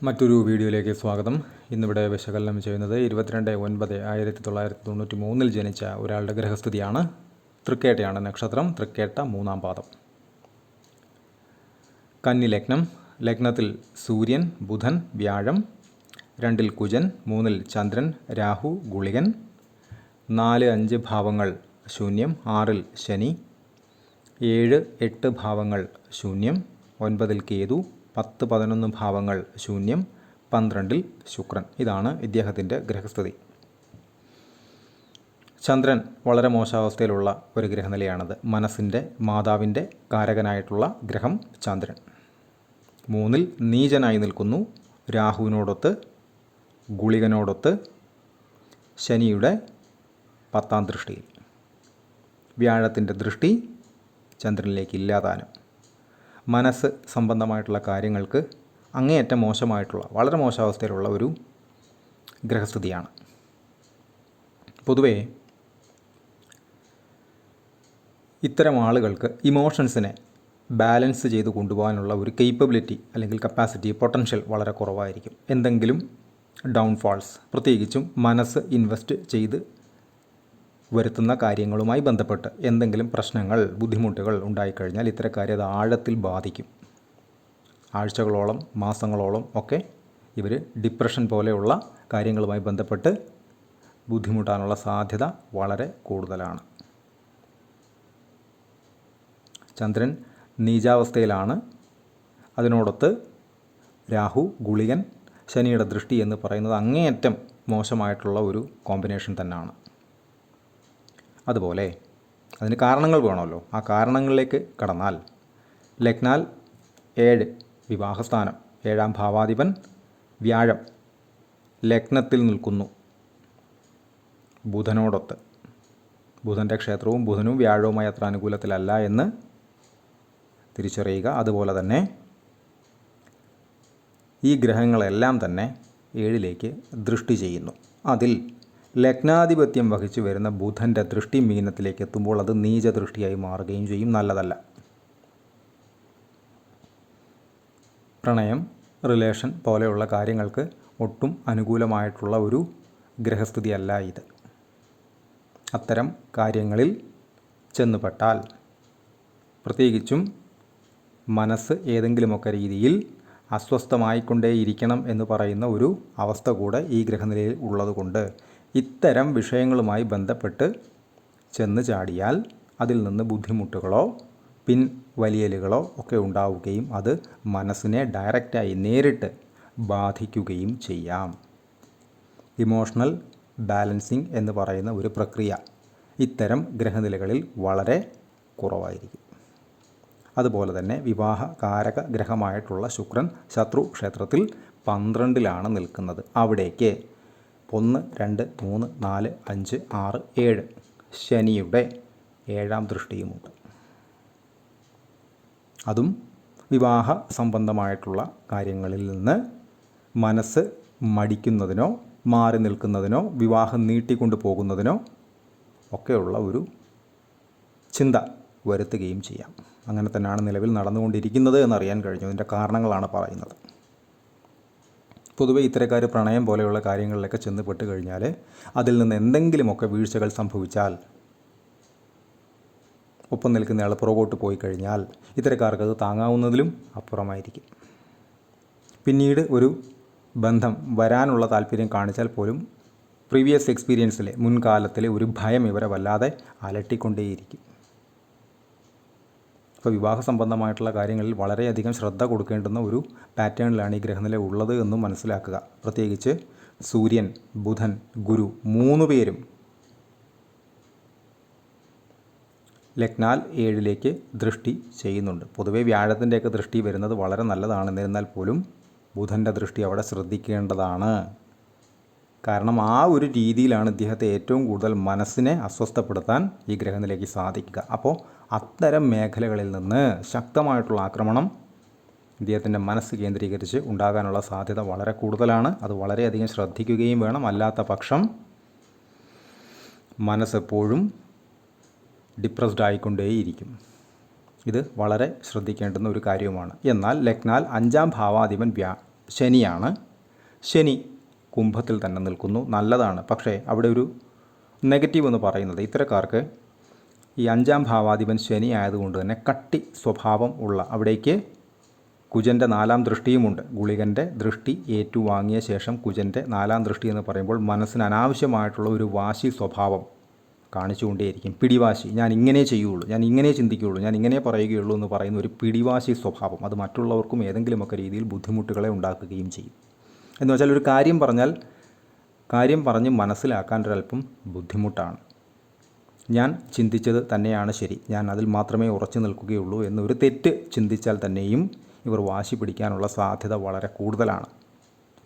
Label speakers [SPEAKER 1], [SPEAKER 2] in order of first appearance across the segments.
[SPEAKER 1] മറ്റൊരു വീഡിയോയിലേക്ക് സ്വാഗതം. ഇന്നിവിടെ വിശകലനം ചെയ്യുന്നത് 22/9/1993 ജനിച്ച ഒരാളുടെ ഗ്രഹസ്ഥിതിയാണ്. തൃക്കേട്ടയാണ് നക്ഷത്രം. തൃക്കേട്ട 3-ാം പാദം. കന്നി ലഗ്നം. ലഗ്നത്തിൽ സൂര്യൻ, ബുധൻ, വ്യാഴം. 2-ൽ കുജൻ, 3-ൽ ചന്ദ്രൻ, രാഹു, ഗുളികൻ. 4-5 ഭാവങ്ങൾ ശൂന്യം. 6-ൽ ശനി. 7-8 ഭാവങ്ങൾ ശൂന്യം. 9-ൽ കേതു. 10-11 ഭാവങ്ങൾ ശൂന്യം. 12-ൽ ശുക്രൻ. ഇതാണ് ഇദ്ദേഹത്തിൻ്റെ ഗ്രഹസ്ഥിതി. ചന്ദ്രൻ വളരെ മോശാവസ്ഥയിലുള്ള ഒരു ഗ്രഹനിലയാണത്. മനസ്സിൻ്റെ മാതാവിൻ്റെ കാരകനായിട്ടുള്ള ഗ്രഹം ചന്ദ്രൻ 3-ൽ നീചനായി നിൽക്കുന്നു. രാഹുവിനോടൊത്ത്, ഗുളികനോടൊത്ത്, ശനിയുടെ 10-ാം ദൃഷ്ടിയിൽ. വ്യാഴത്തിൻ്റെ ദൃഷ്ടി ചന്ദ്രനിലേക്ക് ഇല്ലാതാനും. മനസ്സ് സംബന്ധമായിട്ടുള്ള കാര്യങ്ങൾക്ക് അങ്ങേയറ്റം മോശമായിട്ടുള്ള, വളരെ മോശാവസ്ഥയിലുള്ള ഒരു ഗ്രഹസ്ഥിതിയാണ്. പൊതുവേ ഇത്തരം ആളുകൾക്ക് ഇമോഷൻസിനെ ബാലൻസ് ചെയ്ത് കൊണ്ടുപോകാനുള്ള ഒരു കേപ്പബിലിറ്റി അല്ലെങ്കിൽ കപ്പാസിറ്റി, പൊട്ടൻഷ്യൽ വളരെ കുറവായിരിക്കും. എന്തെങ്കിലും ഡൗൺഫാൾസ്, പ്രത്യേകിച്ചും മനസ്സ് ഇൻവെസ്റ്റ് ചെയ്ത് വരുത്തുന്ന കാര്യങ്ങളുമായി ബന്ധപ്പെട്ട് എന്തെങ്കിലും പ്രശ്നങ്ങൾ, ബുദ്ധിമുട്ടുകൾ ഉണ്ടായിക്കഴിഞ്ഞാൽ ഇത്തരക്കാരെ അത് ആഴത്തിൽ ബാധിക്കും. ആഴ്ചകളോളം, മാസങ്ങളോളം ഒക്കെ ഇവർ ഡിപ്രഷൻ പോലെയുള്ള കാര്യങ്ങളുമായി ബന്ധപ്പെട്ട് ബുദ്ധിമുട്ടാനുള്ള സാധ്യത വളരെ കൂടുതലാണ്. ചന്ദ്രൻ നീചാവസ്ഥയിലാണ്. അതിനോടൊത്ത് രാഹു, ഗുളികൻ, ശനിയുടെ ദൃഷ്ടി എന്ന് പറയുന്നത് അങ്ങേയറ്റം മോശമായിട്ടുള്ള ഒരു കോമ്പിനേഷൻ തന്നെയാണ്. അതുപോലെ അതിന് കാരണങ്ങൾ വേണമല്ലോ. ആ കാരണങ്ങളിലേക്ക് കടന്നാൽ ലഗ്നാൽ 7 വിവാഹസ്ഥാനം, 7-ാം ഭാവാധിപൻ വ്യാഴം ലഗ്നത്തിൽ നിൽക്കുന്നു ബുധനോടൊത്ത്. ബുധൻ്റെ ക്ഷേത്രവും ബുധനും വ്യാഴവുമായി അത്ര അനുകൂലത്തിലല്ല എന്ന് തിരിച്ചറിയുക. അതുപോലെ തന്നെ ഈ ഗ്രഹങ്ങളെല്ലാം തന്നെ 7-ലേക്ക് ദൃഷ്ടി ചെയ്യുന്നു. അതിൽ ലഗ്നാധിപത്യം വഹിച്ചു വരുന്ന ബുധൻ്റെ ദൃഷ്ടി മീനത്തിലേക്ക് എത്തുമ്പോൾ അത് നീച ദൃഷ്ടിയായി മാറുകയും ചെയ്യും. നല്ലതല്ല. പ്രണയം, റിലേഷൻ പോലെയുള്ള കാര്യങ്ങൾക്ക് ഒട്ടും അനുകൂലമായിട്ടുള്ള ഒരു ഗ്രഹസ്ഥിതിയല്ല ഇത്. അത്തരം കാര്യങ്ങളിൽ ചെന്നുപെട്ടാൽ, പ്രത്യേകിച്ചും മനസ്സ് ഏതെങ്കിലുമൊക്കെ രീതിയിൽ അസ്വസ്ഥമായിക്കൊണ്ടേയിരിക്കണം എന്ന് പറയുന്ന ഒരു അവസ്ഥ കൂടെ ഈ ഗ്രഹനിലയിൽ ഉള്ളതുകൊണ്ട് ഇത്തരം വിഷയങ്ങളുമായി ബന്ധപ്പെട്ട് ചെന്ന് ചാടിയാൽ അതിൽ നിന്ന് ബുദ്ധിമുട്ടുകളോ പിൻവലിയലുകളോ ഒക്കെ ഉണ്ടാവുകയും അത് മനസ്സിനെ ഡയറക്റ്റായി നേരിട്ട് ബാധിക്കുകയും ചെയ്യാം. ഇമോഷണൽ ബാലൻസിങ് എന്ന് പറയുന്ന ഒരു പ്രക്രിയ ഇത്തരം ഗ്രഹനിലകളിൽ വളരെ കുറവായിരിക്കും. അതുപോലെ തന്നെ വിവാഹ കാരക ഗ്രഹമായിട്ടുള്ള ശുക്രൻ ശത്രു ക്ഷേത്രത്തിൽ 12-ലാണ് നിൽക്കുന്നത്. അവിടേക്ക് 1, 2, 3, 4, 5, 6, 7 ശനിയുടെ 7-ാം ദൃഷ്ടിയുമുണ്ട്. അതും വിവാഹ സംബന്ധമായിട്ടുള്ള കാര്യങ്ങളിൽ നിന്ന് മനസ്സ് മടിക്കുന്നതിനോ മാറി നിൽക്കുന്നതിനോ വിവാഹം നീട്ടിക്കൊണ്ടു പോകുന്നതിനോ ഒക്കെയുള്ള ഒരു ചിന്ത വരുത്തുകയും ചെയ്യാം. അങ്ങനെ തന്നെയാണ് നിലവിൽ നടന്നുകൊണ്ടിരിക്കുന്നത് എന്നറിയാൻ കഴിഞ്ഞു. ഇതിൻ്റെ കാരണങ്ങളാണ് പറയുന്നത്. പൊതുവെ ഇത്തരക്കാർ പ്രണയം പോലെയുള്ള കാര്യങ്ങളിലൊക്കെ ചെന്ന് പെട്ട് കഴിഞ്ഞാൽ അതിൽ നിന്ന് എന്തെങ്കിലുമൊക്കെ വീഴ്ചകൾ സംഭവിച്ചാൽ, ഒപ്പം നിൽക്കുന്നയാൾ പുറകോട്ട് പോയി കഴിഞ്ഞാൽ ഇത്തരക്കാർക്കത് താങ്ങാവുന്നതിലും അപ്പുറമായിരിക്കും. പിന്നീട് ഒരു ബന്ധം വരാനുള്ള താല്പര്യം കാണിച്ചാൽ പോലും പ്രീവിയസ് എക്സ്പീരിയൻസിലെ, മുൻകാലത്തിലെ ഒരു ഭയം ഇവരെ വല്ലാതെ അലട്ടിക്കൊണ്ടേയിരിക്കും. അപ്പോൾ വിവാഹ സംബന്ധമായിട്ടുള്ള കാര്യങ്ങളിൽ വളരെയധികം ശ്രദ്ധ കൊടുക്കേണ്ടുന്ന ഒരു പാറ്റേണിലാണ് ഈ ഗ്രഹനില ഉള്ളത് എന്നും മനസ്സിലാക്കുക. പ്രത്യേകിച്ച് സൂര്യൻ, ബുധൻ, ഗുരു 3 പേരും ലഗ്നാൽ 7-ലേക്ക് ദൃഷ്ടി ചെയ്യുന്നുണ്ട്. പൊതുവേ വ്യാഴത്തിൻ്റെയൊക്കെ ദൃഷ്ടി വരുന്നത് വളരെ നല്ലതാണ്. എന്നിരുന്നാൽ പോലും ബുധൻ്റെ ദൃഷ്ടി അവിടെ ശ്രദ്ധിക്കേണ്ടതാണ്. കാരണം ആ ഒരു രീതിയിലാണ് ഇദ്ദേഹത്തെ ഏറ്റവും കൂടുതൽ മനസ്സിനെ അസ്വസ്ഥപ്പെടുത്താൻ ഈ ഗ്രഹനിലയ്ക്ക് സാധിക്കുക. അപ്പോൾ അത്തരം മേഖലകളിൽ നിന്ന് ശക്തമായിട്ടുള്ള ആക്രമണം ഇദ്ദേഹത്തിൻ്റെ മനസ്സ് കേന്ദ്രീകരിച്ച് ഉണ്ടാകാനുള്ള സാധ്യത വളരെ കൂടുതലാണ്. അത് വളരെയധികം ശ്രദ്ധിക്കുകയും വേണം. അല്ലാത്ത പക്ഷം മനസ്സെപ്പോഴും ഡിപ്രസ്ഡ് ആയിക്കൊണ്ടേയിരിക്കും. ഇത് വളരെ ശ്രദ്ധിക്കേണ്ടുന്ന ഒരു കാര്യവുമാണ്. എന്നാൽ ലഗ്നാൽ 5-ാം ഭാവാധിപൻ ശനിയാണ്. ശനി കുംഭത്തിൽ തന്നെ നിൽക്കുന്നു, നല്ലതാണ്. പക്ഷേ അവിടെ ഒരു നെഗറ്റീവ് എന്ന് പറയുന്നത് ഇത്തരക്കാർക്ക് ഈ 5ാം ഭാവാധിപൻ ശനി ആയതുകൊണ്ട് തന്നെ കട്ടി സ്വഭാവം ഉള്ള, അവിടേക്ക് കുജൻ്റെ 4ാം ദൃഷ്ടിയുമുണ്ട്. ഗുളികൻ്റെ ദൃഷ്ടി ഏറ്റുവാങ്ങിയ ശേഷം കുജൻ്റെ 4ാം ദൃഷ്ടി എന്ന് പറയുമ്പോൾ മനസ്സിന് അനാവശ്യമായിട്ടുള്ള ഒരു വാശി സ്വഭാവം കാണിച്ചുകൊണ്ടേയിരിക്കും. പിടിവാശി, ഞാൻ ഇങ്ങനെ ചെയ്യുള്ളൂ, ഞാൻ ഇങ്ങനെ ചിന്തിക്കുകയുള്ളൂ, ഞാൻ ഇങ്ങനെ പറയുകയുള്ളൂ എന്ന് പറയുന്ന ഒരു പിടിവാശി സ്വഭാവം, അത് മറ്റുള്ളവർക്കും ഏതെങ്കിലുമൊക്കെ രീതിയിൽ ബുദ്ധിമുട്ടുകളെ ഉണ്ടാക്കുകയും ചെയ്യും. എന്ന് വെച്ചാൽ ഒരു കാര്യം പറഞ്ഞാൽ കാര്യം പറഞ്ഞ് മനസ്സിലാക്കാൻ ഒരല്പം ബുദ്ധിമുട്ടാണ്. ഞാൻ ചിന്തിച്ചത് തന്നെയാണ് ശരി, ഞാൻ അതിൽ മാത്രമേ ഉറച്ചു നിൽക്കുകയുള്ളൂ എന്നൊരു തെറ്റ് ചിന്തിച്ചാൽ തന്നെയും ഇവർ വാശി പിടിക്കാനുള്ള സാധ്യത വളരെ കൂടുതലാണ്.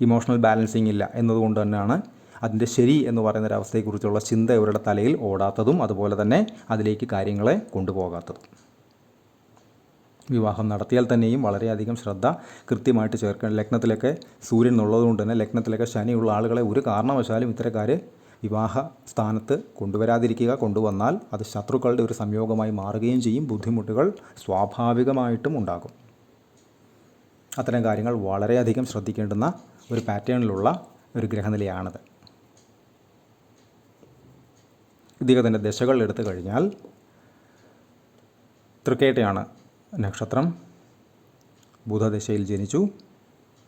[SPEAKER 1] ഇമോഷണൽ ബാലൻസിങ് ഇല്ല എന്നതുകൊണ്ട് തന്നെയാണ് അതിൻ്റെ ശരി എന്ന് പറയുന്നൊരവസ്ഥയെക്കുറിച്ചുള്ള ചിന്ത ഇവരുടെ തലയിൽ ഓടാത്തതും അതുപോലെ തന്നെ അതിലേക്ക് കാര്യങ്ങളെ കൊണ്ടുപോകാത്തതും. വിവാഹം നടത്തിയാൽ തന്നെയും വളരെയധികം ശ്രദ്ധ കൃത്യമായിട്ട് ചേർക്കണം. ലഗ്നത്തിലൊക്കെ സൂര്യൻ ഉള്ളതുകൊണ്ട് തന്നെ ലഗ്നത്തിലൊക്കെ ശനിയുള്ള ആളുകളെ ഒരു കാരണവശാലും ഇത്തരക്കാർ വിവാഹ സ്ഥാനത്ത് കൊണ്ടുവരാതിരിക്കുക. കൊണ്ടുവന്നാൽ അത് ശത്രുക്കളുടെ ഒരു സംയോഗമായി മാറുകയും ചെയ്യും. ബുദ്ധിമുട്ടുകൾ സ്വാഭാവികമായിട്ടും ഉണ്ടാകും. അത്തരം കാര്യങ്ങൾ വളരെയധികം ശ്രദ്ധിക്കേണ്ടുന്ന ഒരു പാറ്റേണിലുള്ള ഒരു ഗ്രഹനിലയാണിത്. ഇദ്ദേഹത്തിൻ്റെ ദശകൾ എടുത്തു കഴിഞ്ഞാൽ തൃക്കേട്ടയാണ് നക്ഷത്രം. ബുധദശയിൽ ജനിച്ചു.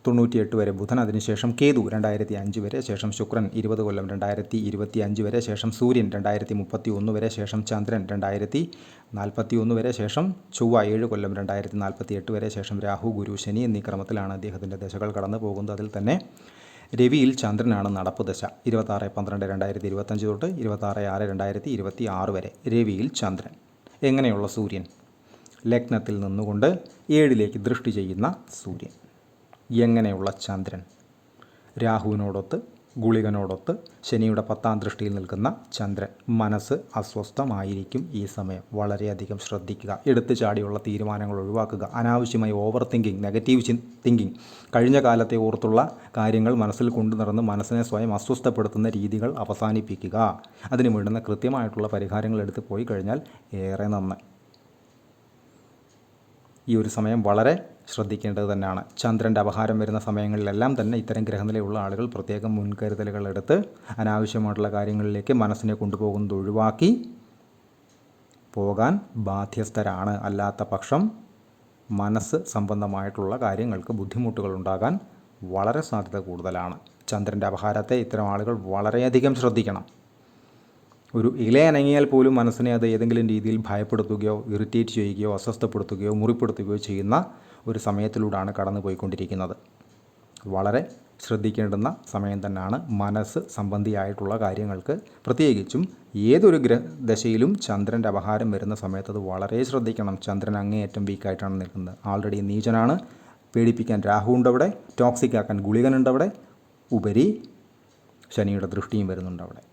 [SPEAKER 1] 98 വരെ ബുധൻ, അതിനുശേഷം കേതു 2005 വരെ, ശേഷം ശുക്രൻ 20 കൊല്ലം 2025 വരെ, ശേഷം സൂര്യൻ 2031 വരെ, ശേഷം ചന്ദ്രൻ 2041 വരെ, ശേഷം ചൊവ്വ 7 കൊല്ലം 2048 വരെ, ശേഷം രാഹു, ഗുരു, ശനി എന്നീ ക്രമത്തിലാണ് അദ്ദേഹത്തിൻ്റെ ദശകൾ കടന്നു പോകുന്നത്. അതിൽ തന്നെ രവിയിൽ ചന്ദ്രനാണ് നടപ്പ് ദശ. 26/12/2025 തൊട്ട് 26/6/2026 വരെ രവിയിൽ ചന്ദ്രൻ. എങ്ങനെയുള്ള സൂര്യൻ? ലഗ്നത്തിൽ നിന്നുകൊണ്ട് 7ലേക്ക് ദൃഷ്ടി ചെയ്യുന്ന സൂര്യൻ. എങ്ങനെയുള്ള ചന്ദ്രൻ? രാഹുവിനോടൊത്ത് ഗുളികനോടൊത്ത് ശനിയുടെ 10ാം ദൃഷ്ടിയിൽ നിൽക്കുന്ന ചന്ദ്രൻ. മനസ്സ് അസ്വസ്ഥമായിരിക്കും ഈ സമയം. വളരെയധികം ശ്രദ്ധിക്കുക. എടുത്തു ചാടിയുള്ള തീരുമാനങ്ങൾ ഒഴിവാക്കുക. അനാവശ്യമായി ഓവർ തിങ്കിങ്, നെഗറ്റീവ് തിങ്കിങ്, കഴിഞ്ഞ കാലത്തെ ഓർത്തുള്ള കാര്യങ്ങൾ മനസ്സിൽ കൊണ്ടു നടന്ന് മനസ്സിനെ സ്വയം അസ്വസ്ഥപ്പെടുത്തുന്ന രീതികൾ അവസാനിപ്പിക്കുക. അതിന് വേണ്ടുന്ന കൃത്യമായിട്ടുള്ള പരിഹാരങ്ങൾ എടുത്ത് പോയി കഴിഞ്ഞാൽ ഏറെ നന്ന്. ഈ ഒരു സമയം വളരെ ശ്രദ്ധിക്കേണ്ടത് തന്നെയാണ്. ചന്ദ്രൻ്റെ അപഹാരം വരുന്ന സമയങ്ങളിലെല്ലാം തന്നെ ഇത്തരം ഗ്രഹനിലയുള്ള ആളുകൾ പ്രത്യേകം മുൻകരുതലുകൾ എടുത്ത് അനാവശ്യമായിട്ടുള്ള കാര്യങ്ങളിലേക്ക് മനസ്സിനെ കൊണ്ടുപോകുന്നത് ഒഴിവാക്കി പോകാൻ ബാധ്യസ്ഥരാണ്. അല്ലാത്ത പക്ഷം മനസ്സ് സംബന്ധമായിട്ടുള്ള കാര്യങ്ങൾക്ക് ബുദ്ധിമുട്ടുകൾ ഉണ്ടാകാൻ വളരെ സാധ്യത കൂടുതലാണ്. ചന്ദ്രൻ്റെ അപഹാരത്തെ ഇത്തരം ആളുകൾ വളരെയധികം ശ്രദ്ധിക്കണം. ഒരു ഇല അനങ്ങിയാൽ പോലും മനസ്സിനെ അത് ഏതെങ്കിലും രീതിയിൽ ഭയപ്പെടുത്തുകയോ ഇറിറ്റേറ്റ് ചെയ്യുകയോ അസ്വസ്ഥപ്പെടുത്തുകയോ മുറിപ്പെടുത്തുകയോ ചെയ്യുന്ന ഒരു സമയത്തിലൂടെയാണ് കടന്നു പോയിക്കൊണ്ടിരിക്കുന്നത്. വളരെ ശ്രദ്ധിക്കേണ്ടുന്ന സമയം തന്നെയാണ്. മനസ്സ് സംബന്ധിയായിട്ടുള്ള കാര്യങ്ങൾക്ക് പ്രത്യേകിച്ചും ഏതൊരു ദശയിലും ചന്ദ്രൻ്റെ അപഹാരം വരുന്ന സമയത്ത് അത് വളരെ ശ്രദ്ധിക്കണം. ചന്ദ്രൻ അങ്ങേയറ്റം വീക്കായിട്ടാണ് നിൽക്കുന്നത്. ആൾറെഡി നീചനാണ്. പേടിപ്പിക്കാൻ രാഹു ഉണ്ടവിടെ, ടോക്സിക് ആക്കാൻ ഗുളികനുണ്ടവിടെ, ഉപരി ശനിയുടെ ദൃഷ്ടിയും വരുന്നുണ്ട് അവിടെ.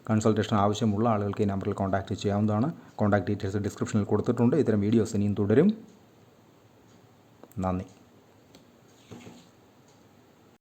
[SPEAKER 1] കൺസൾട്ടേഷൻ ആവശ്യമുള്ള ആളുകൾക്ക് ഈ നമ്പറിൽ കോൺടാക്റ്റ് ചെയ്യാവുന്നതാണ്. കോൺടാക്ട് ഡീറ്റെയിൽസ് ഡിസ്ക്രിപ്ഷനിൽ കൊടുത്തിട്ടുണ്ട്. ഇത്തരം വീഡിയോസ് ഇനിയും തുടരും. നന്ദി.